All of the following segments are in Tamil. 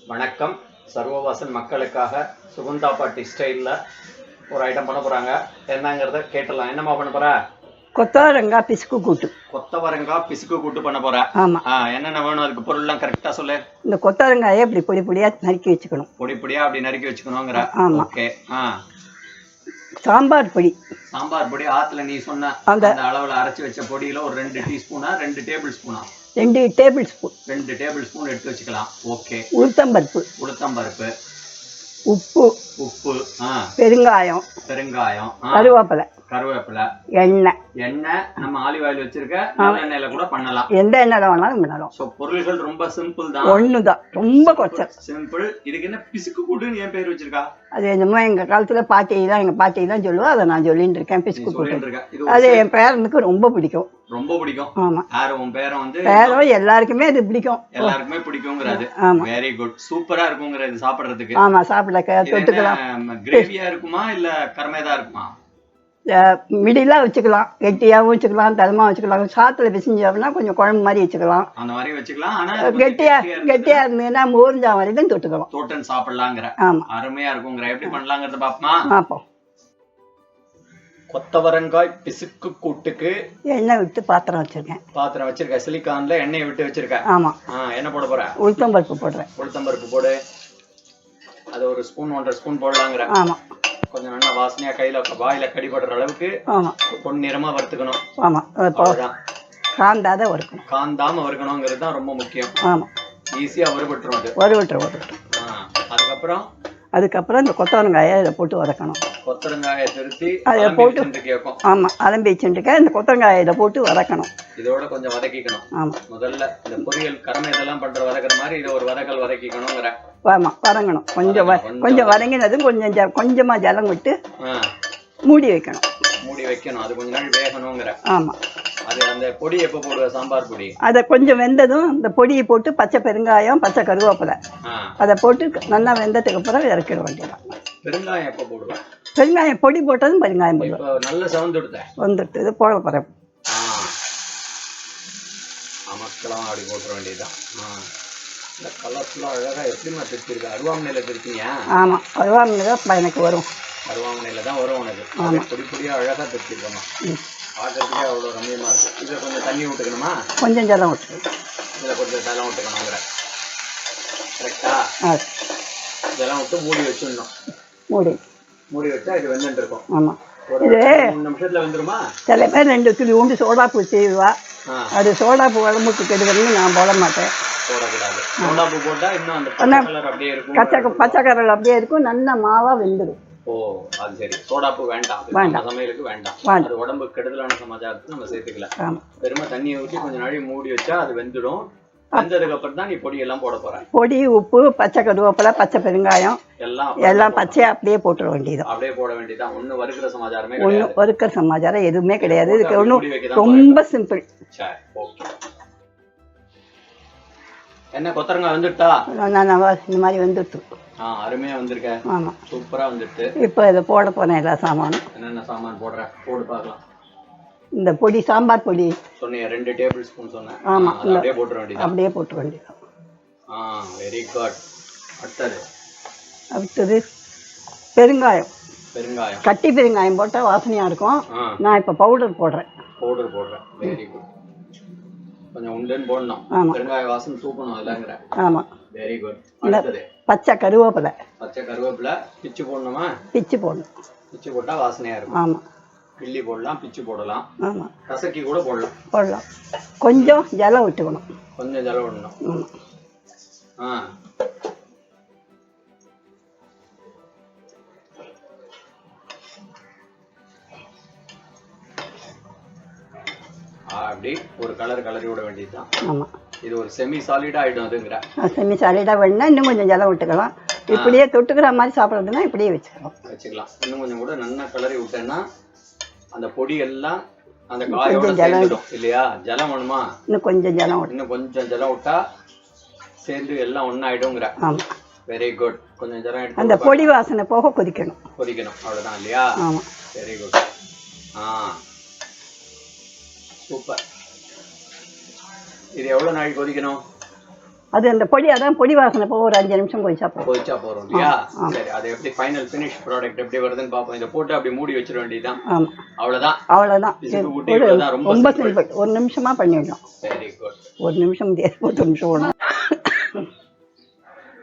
வணக்கம். சர்வவாசன் மக்களுக்காக சுகந்தா பாட்டி ஸ்டைலில் ஒரு ஐட்டம் பண்ண போகிறாங்க. என்னங்கிறத கேட்டலாம். என்னம்மா பண்ண போகிற? கொத்தவரங்காய் பிசுக்கு கூட்டு. கொத்தவரங்காய் பிசுக்கு கூட்டு பண்ண போகிறேன். ஆமாம். என்னென்ன வேணும் அதுக்கு பொருள்லாம் கரெக்டாக சொல்லு. இந்த கொத்தவரங்காயை இப்படி பொடி பொடியாக நறுக்கி வச்சுக்கணும். பொடி பொடியாக அப்படி நறுக்கி வச்சுக்கணுங்கிற. ஆமாம். ஓகே. சாம்பார் பொடி. சாம்பார் பொடி ஆற்றுல நீ சொன்ன அந்த அளவில் அரைச்சி வச்ச பொடியில் ஒரு 2 டீஸ்பூனா 2 டேபிள் ஸ்பூனா? 2 டேபிள் ஸ்பூன். 2 டேபிள் ஸ்பூன் எடுத்து வச்சுக்கலாம். ஓகே. உளுத்தம்பருப்பு. உளுத்தம்பருப்பு. உப்பு. உப்பு. பெருங்காயம். பெருங்காயம். கருவேப்பிலை. கருவேப்பிலை. எண்ணெய். எண்ணெய் நம்ம ஆலிவ் ஆயில் வச்சிருக்க எண்ணெயில கூட பண்ணலாம். எந்த எண்ணெயில வேணாலும் பண்ணலாம். சோ பொருள்கள் ரொம்ப சிம்பிள் தான். ஒண்ணுதான், ரொம்ப கொச்சை சிம்பிள். இதுக்கு என்ன பிசுக்கு கூட்டுன்னு ஏன் பேர் வச்சிருக்கா? அது என்னமோ எங்க காலத்துல எங்க பாட்டி தான் சொல்லுவா, அதை நான் சொல்லிட்டு இருக்கேன். பிசுக்கு கூட்டு அது என் பேரனுக்கு ரொம்ப பிடிக்கும். ரொம்ப பிடிக்கும். ஆமா. யாரும் உன் பேரை வந்து பேரும் எல்லாருக்குமே அது பிடிக்கும். எல்லாருக்குமே பிடிக்கும்ங்கிறது. Very good. சூப்பரா இருக்குங்கிறது சாப்பிடுறதுக்கு. ஆமா, சாப்பிட தொட்டுக்கலாம். கிரேவியா இருக்குமா இல்ல கர்மேதா இருக்குமா? மிடிலா வச்சுக்கலாம், கெட்டியாவும் வச்சுக்கலாம், தரமா வச்சுக்கலாம். சாத்துல பிசிஞ்சோம்னா கொஞ்சம் குழம்பு மாதிரி வச்சுக்கலாம். அந்த மாதிரி வச்சுக்கலாம். ஆனா கெட்டியா இருந்ததுன்னா மோர்ஞ்சா மாதிரி தான் தொட்டுக்கலாம். தோட்டன் சாப்பிடலாங்கிற. ஆமா, அருமையா இருக்குங்கிற. எப்படி பண்ணலாங்கிறத பாப்போமா? பாப்போம். கொத்தவரங்காய் பிசுக்கு கூட்டுக்கு எண்ணெய் விட்டு பாத்திரம் வச்சிருக்கேன். பாத்திரம் வச்சிருக்க. சிலிக்கான்ல எண்ணெயை விட்டு வச்சிருக்கேன். ஆமா. என்ன போட போற? உளுத்தம்பருப்பு போடுறேன். உளுத்தம்பருப்பு போடு. அது ஒரு ஸ்பூன் 1.5 ஸ்பூன் போடலாங்கிற. ஆமா. கொஞ்சம் நல்லா வாசனையா கையில வாயில கடிபடுற அளவுக்கு பொன்னிறமா வறுத்துக்கணும். ஆமா, காந்தாத வறுக்கணும். காந்தாம வறுக்கணுங்கிறது தான் ரொம்ப முக்கியம். ஆமா, ஈஸியா வறுபட்டுரும். அது வறுபட்டுரும். அதுக்கப்புறம் இந்த கொத்தவரங்காயை இதை போட்டு வதக்கணும். கொத்தவரங்காயை திருத்தி அதை போட்டு ஆமா அலம்பி வச்சுருக்க. இந்த கொத்தவரங்காயை இதை போட்டு வதக்கணும். இதோட கொஞ்சம் வதக்கிக்கணும். ஆமா. முதல்ல இந்த பொரியல் கரமை இதெல்லாம் பண்ற வதக்குற மாதிரி இதை ஒரு வதக்கல் வதக்கிக்கணுங்கிற. ஆமா, வதங்கணும். கொஞ்சம் வதங்கினதும் கொஞ்சமா ஜலம் விட்டு மூடி வைக்கணும். அது கொஞ்ச நாள் வேகணுங்கிற. ஆமா. அது அந்த பொடி எப்போ போடுவ? சாம்பார் பொடி. அதை கொஞ்சம் வெந்ததும் இந்த பொடியை போட்டு பச்சை பெருங்காயம், பச்சை கருவேப்பிலை அதை போட்டு நல்லா வெந்ததுக்கு அப்புறம் இறக்கிட வேண்டியதான். பெருங்காயம் எப்போ போடுவேன்? பெருங்காயம் பொடி போட்டதும் பெருங்காயம் போடுவேன். நல்ல சவுண்ட் எடுத்தேன். வந்துட்டு இது போட போறேன். அமக்கலாம் அப்படி போட்டுற வேண்டியதுதான். இந்த கலர்ஃபுல்லா அழகா எப்படிமா திருச்சிருக்க? அருவாமனையில திருச்சிங்க? ஆமா, அருவாமனை தான் எனக்கு வரும். அருவாமனையில தான் வரும் உனக்கு. பொடி பொடியா அழகா திருச்சிருக்கமா. பார்க்கறதுக்கே அவ்வளோ ரம்மியமா இருக்கு. இதில் கொஞ்சம் தண்ணி விட்டுக்கணுமா? கொஞ்சம் ஜலம் விட்டுக்கணும். இதில் கொஞ்சம் ஜலம் விட்டுக்கணுங்கிற. கரெக்டா? ஜலம் விட்டு மூடி வச்சிடணும். மூடி வச்சா இது வெந்துட்டு இருக்கும். ஆமாம். இது 3 நிமிஷத்துல வந்துருமா? சில பேர் 2 துளி உண்டு சோடாப்பூ செய்வா. அது சோடாப்பூ உடம்புக்கு கெடுதல்னு நான் போட மாட்டேன். போடக்கூடாது. சோடாப்பூ போட்டா இன்னும் அந்த பச்சை கலர் அப்படியே இருக்கும். பச்சை கலர் அப்படியே இருக்கும். நல்ல மாவா வெந்துடும். ஓ, அது சரி. சோடாப்பூ வேண்டாம். சமையலுக்கு வேண்டாம். அது உடம்பு கெடுதலான சமாச்சாரத்துக்கு நம்ம சேர்த்துக்கலாம். பெருமை தண்ணியை ஊற்றி கொஞ்சம் நாளை மூடி வச்சா அது வெந்துடும். வெந்ததுக்கு அப்புறம் தான் நீ பொடி எல்லாம் போட போற. பொடி, உப்பு, பச்சை கருவேப்பிலை, பச்சை பெருங்காயம் எல்லாம் பச்சையா அப்படியே போட்டுற வேண்டியது. அப்படியே போட வேண்டியதான். ஒன்னும் வறுக்கிற சமாச்சாரமே கிடையாது. வறுக்கிற சமாச்சாரம் எதுவுமே கிடையாது. இதுக்கு ஒன்றும் ரொம்ப சிம்பிள். சரி, ஓகே. என்ன கொத்தவரங்காய் வந்துட்டா? இந்த மாதிரி வந்துட்டு அருமையா வந்திருக்க. ஆமா, சூப்பரா வந்துட்டு. இப்போ இதை போட போறேன். எல்லா சாமானும். என்னென்ன சாமான் போடுற? போடு பார்க்கலாம். இந்த பொடி, சாம்பார் பொடி சொன்னீங்க 2 டேபிள் ஸ்பூன் சொன்னேன். ஆமா, அப்படியே போட்டுற வேண்டியது. அப்படியே போட்டுற வேண்டியது. Very good. அடுத்தது பெருங்காயம். கட்டி பெருங்காயம் போட்டா வாசனையா இருக்கும். நான் இப்ப பவுடர் போடுறேன். Very good. கொஞ்சம் உண்டுன்னு போடணும். பெருங்காய வாசனை தூக்கணும் இல்லைங்கிற. ஆமா, வெரி குட். அடுத்தது பச்சை கருவேப்பிலை. பிச்சு போடணுமா? பிச்சு போடணும். பிச்சு போட்டா வாசனையா இருக்கும். ஆமா, கிள்ளி போடலாம், பிச்சு போடலாம். ஆமா, கசக்கி கூட போடலாம். கொஞ்சம் ஜலம் விட்டுக்கணும். கொஞ்சம் ஜலம் விடணும். அப்படி ஒரு கலரி விட வேண்டியதுதான். ஆமா, இது ஒரு செமி சாலிடா ஆயிடும். அதுங்கிற செமி சாலிடா வேணும்னா இன்னும் கொஞ்சம் ஜலம் விட்டுக்கலாம். இப்படியே தொட்டுக்கிற மாதிரி சாப்பிட்றதுன்னா இப்படியே வச்சுக்கலாம். இன்னும் கொஞ்சம் கூட நல்லா கலரி விட்டேன்னா அந்த பொடி எல்லாம் அந்த காயோட சேர்ந்துடும் இல்லையா? ஜலம் வேணுமா? இன்னும் கொஞ்சம் ஜலம் விட்டா சேர்ந்து எல்லாம் ஒன்னாயிடுங்கிற. ஆமா, வெரி குட். கொஞ்சம் ஜலம் எடுத்து அந்த பொடி வாசனை போக கொதிக்கணும். அவ்வளவுதான் இல்லையா? ஆமா, வெரி குட். சூப்பர். இது எவ்வளவு நாளைக்கு கொதிக்கணும்? அது அந்த பொடி அதான் பொடி வாசனை போ ஒரு 5 நிமிஷம் கொதிச்சா போறோம் இல்லையா? சரி, அது எப்படி ஃபைனல் ஃபினிஷ் ப்ராடக்ட் எப்படி வருதுன்னு பாப்போம். இத போட்டு அப்படி மூடி வச்சிர வேண்டியதுதான். ஆமா, அவ்வளவுதான். ரொம்ப சிம்பிள். 1 நிமிஷமா பண்ணிடலாம். Very good. 1 நிமிஷம் முடியாது, 1 நிமிஷம் ஓடும்.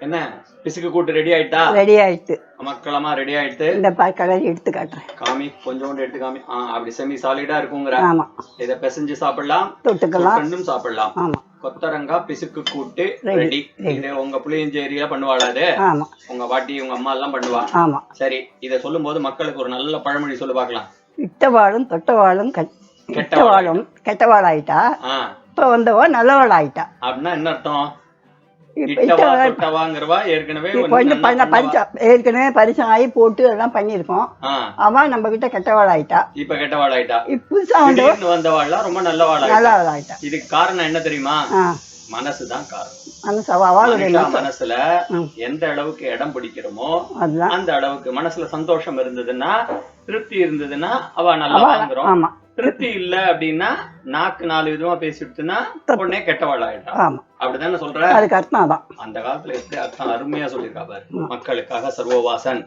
என்ன பிசுக்கு கூட்டு ரெடி ஆயிட்டா? ரெடி ஆயிட்டு மக்களமா ரெடி ஆயிட்டு. இந்த கலரி எடுத்து காட்டுறேன். காமி, கொஞ்சோண்டு எடுத்து காமி. அப்படி செமி சாலிடா இருக்குங்கற. ஆமா, இத பிசைஞ்சு சாப்பிடலாம், தொட்டுக்கலாம், ரெண்டும் சாப்பிடலாம். ஆமா. கொத்தரங்காய் பிசுக்கு கூட்டு ரெடி. இது உங்க புளியஞ்சேரியில பண்ணுவாளா? அது ஆமா, உங்க பாட்டி உங்க அம்மா எல்லாம் பண்ணுவா. ஆமா. சரி, இத சொல்லும்போது மக்களுக்கு ஒரு நல்ல பழமொழி சொல்லு பார்க்கலாம். இட்டவாளும் தொட்டவாளும் கெட்டவாளும் கெட்டவாள் ஆயிட்டா, இப்ப வந்தவா நல்லவாள் ஆயிட்டா. அப்படின்னா என்ன அர்த்தம்? ஏற்கனவே பரிசம் ஆகி போட்டு எல்லாம் பண்ணிருக்கோம். அவன் நம்ம கிட்ட கெட்டவாள் ஆயிட்டா, இப்ப கெட்டவாள் ஆயிட்டா. புதுசா வந்தவாள் ரொம்ப நல்லவாள் ஆயிட்டா. இதுக்கு காரணம் என்ன தெரியுமா? மனசுதான் காரணம். மனசுல எந்த அளவுக்கு இடம் பிடிக்கிறோமோ அந்த அளவுக்கு மனசுல சந்தோஷம் இருந்ததுன்னா, திருப்தி இருந்ததுன்னா அவ நல்லா வாங்குறோம். திருப்தி இல்ல அப்படின்னா நாக்கு 4 விதமா பேசிட்டுனா உடனே கெட்டவாள் ஆயிட்டா. அப்படிதானே சொல்ற? அதுக்கு அர்த்தம் அதான். அந்த காலத்துல எப்படி அர்த்தம் அருமையா சொல்லியிருக்கா பாரு. மக்களுக்காக சர்வவாசன்.